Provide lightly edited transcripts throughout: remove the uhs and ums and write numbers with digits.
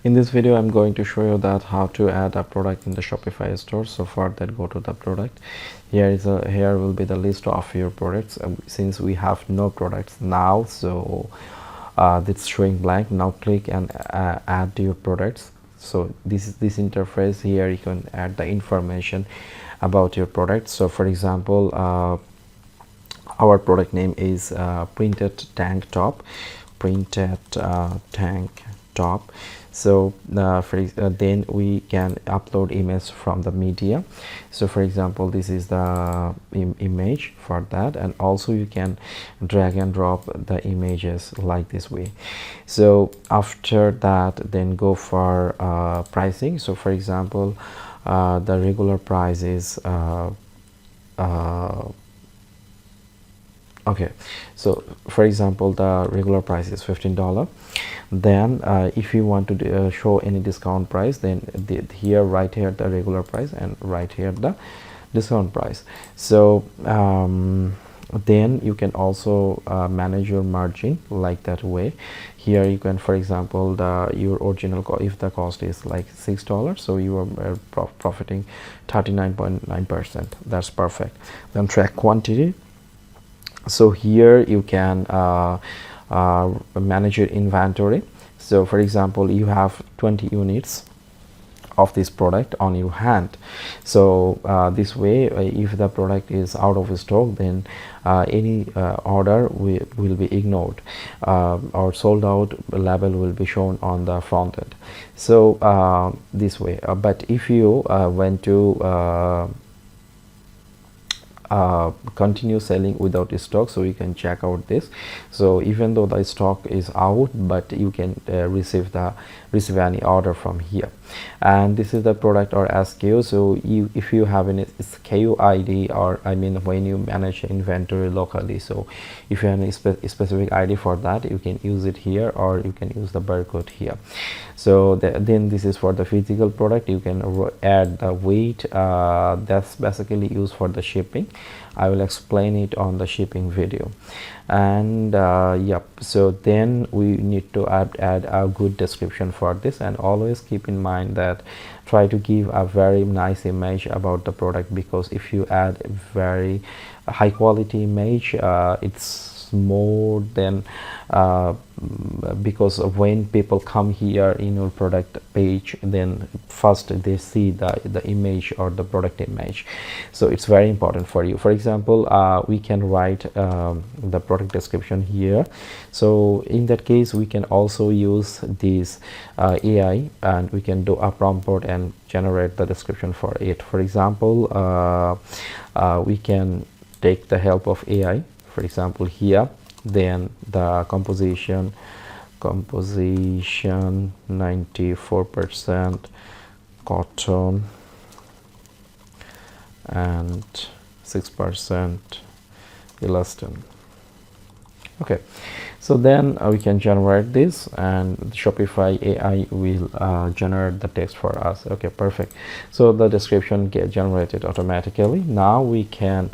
In this video I'm going to show you that how to add a product in the Shopify store. So for that, go to the product. Here will be the list of your products. Since we have no products now, so it's showing blank. Now click and add your products. So this is this interface. Here you can add the information about your product. So for example, our product name is printed tank top. So then we can upload image from the media. So for example, this is the image for that, and also you can drag and drop the images like this way. So after that, then go for pricing. So for example, the regular price is okay, so for example, the regular price is $15. Then if you want to show any discount price, then here, right here the regular price, and right here the discount price. So then you can also manage your margin like that way. Here you can, for example, your original if the cost is like $6, so you are profiting 39.9%. That's perfect. Then track quantity. So here you can manage your inventory. So for example, you have 20 units of this product on your hand. So this way, if the product is out of stock, then any order will be ignored, or sold out label will be shown on the front end. So this way, but if you want to continue selling without stock, so you can check out this. So even though the stock is out, but you can receive any order from here. And this is the product or SKU. So if you have an SKU ID, or I mean when you manage inventory locally, so if you have a specific ID for that, you can use it here, or you can use the barcode here. So then this is for the physical product. You can add the weight. That's basically used for the shipping. I will explain it on the shipping video. And yep, so then we need to add a good description for this, and always keep in mind that try to give a very nice image about the product, because if you add a very high quality image, it's more than because when people come here in your product page, then first they see the image or the product image. So it's very important for you. For example, we can write the product description here. So in that case, we can also use this AI, and we can do a prompt and generate the description for it. For example, we can take the help of AI. For example, here, then the composition 94% cotton and 6% elastin. Okay, so then we can generate this, and the Shopify AI will generate the text for us. Okay, perfect. So the description get generated automatically. Now we can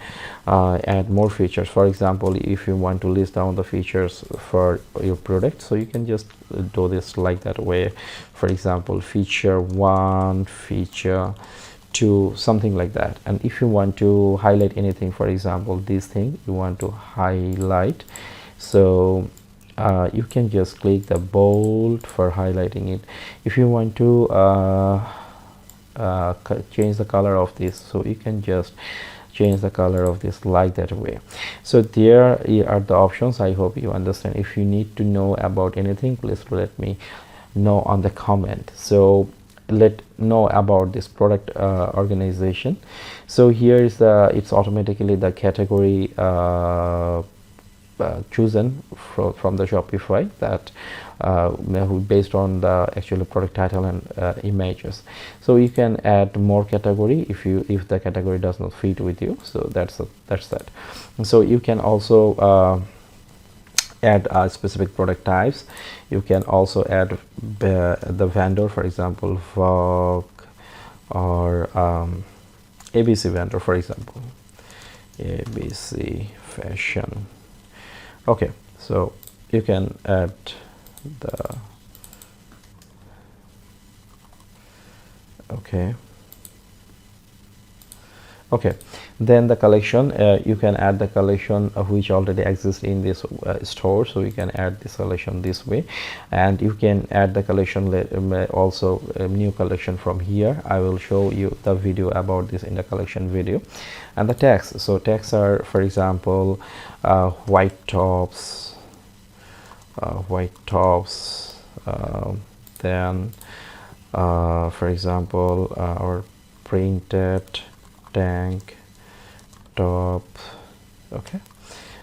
add more features. For example, if you want to list down the features for your product, so you can just do this like that way. For example, feature 1, feature 2, something like that. And if you want to highlight anything, for example, this thing you want to highlight, so you can just click the bold for highlighting it. If you want to change the color of this, so you can just change the color of this like that way. So there are the options. I hope you understand. If you need to know about anything, please let me know on the comment. So let know about this product organization. So here is it's automatically the category chosen from the Shopify, that based on the actual product title and images. So you can add more category if the category does not fit with you. So that's that. So you can also add specific product types. You can also add the vendor, for example, Vogue, or ABC vendor, for example, ABC fashion. Okay, so you can add the Okay. Okay, then the collection, you can add the collection of which already exists in this store, so you can add this collection this way, and you can add the collection also a new collection from here. I will show you the video about this in the collection video. And the tags, so tags are, for example, white tops, then for example our printed tank top. Okay,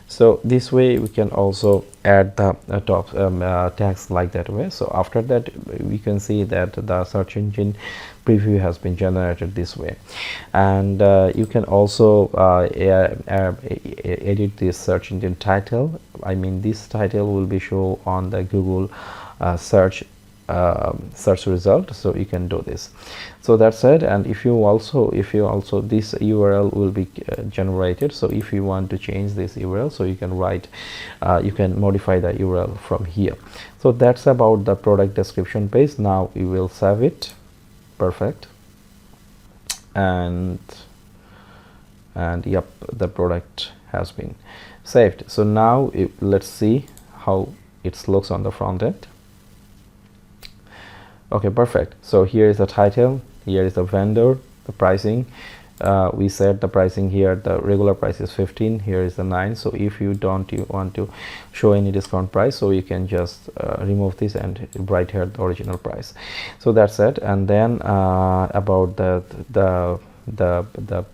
so this way we can also add the top tags like that way. So after that we can see that the search engine preview has been generated this way, and you can also edit this search engine title. I mean, this title will be shown on the Google search result, so you can do this. So that's it. And if you also this URL will be generated, so if you want to change this URL, so you can write you can modify the URL from here. So that's about the product description page. Now we will save it. Perfect. And yep, the product has been saved. So now let's see how it looks on the front end. Okay, perfect. So here is the title, here is the vendor, the pricing. We set the pricing here, the regular price is 15, here is the 9. So if you don't want to show any discount price, so you can just remove this and write here the original price. So that's it. And then about the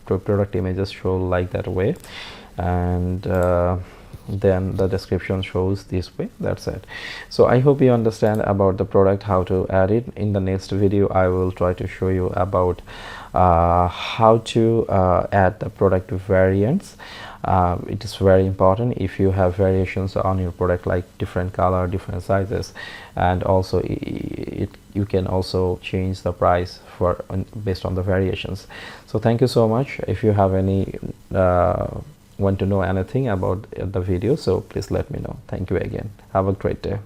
product images show like that way, and then the description shows this way. That's it. So I hope you understand about the product, how to add it. In the next video I will try to show you about how to add the product variants. It is very important if you have variations on your product, like different color, different sizes, and also you can also change the price for based on the variations. So thank you so much. If you have any want to know anything about the video, so please let me know. Thank you again. Have a great day.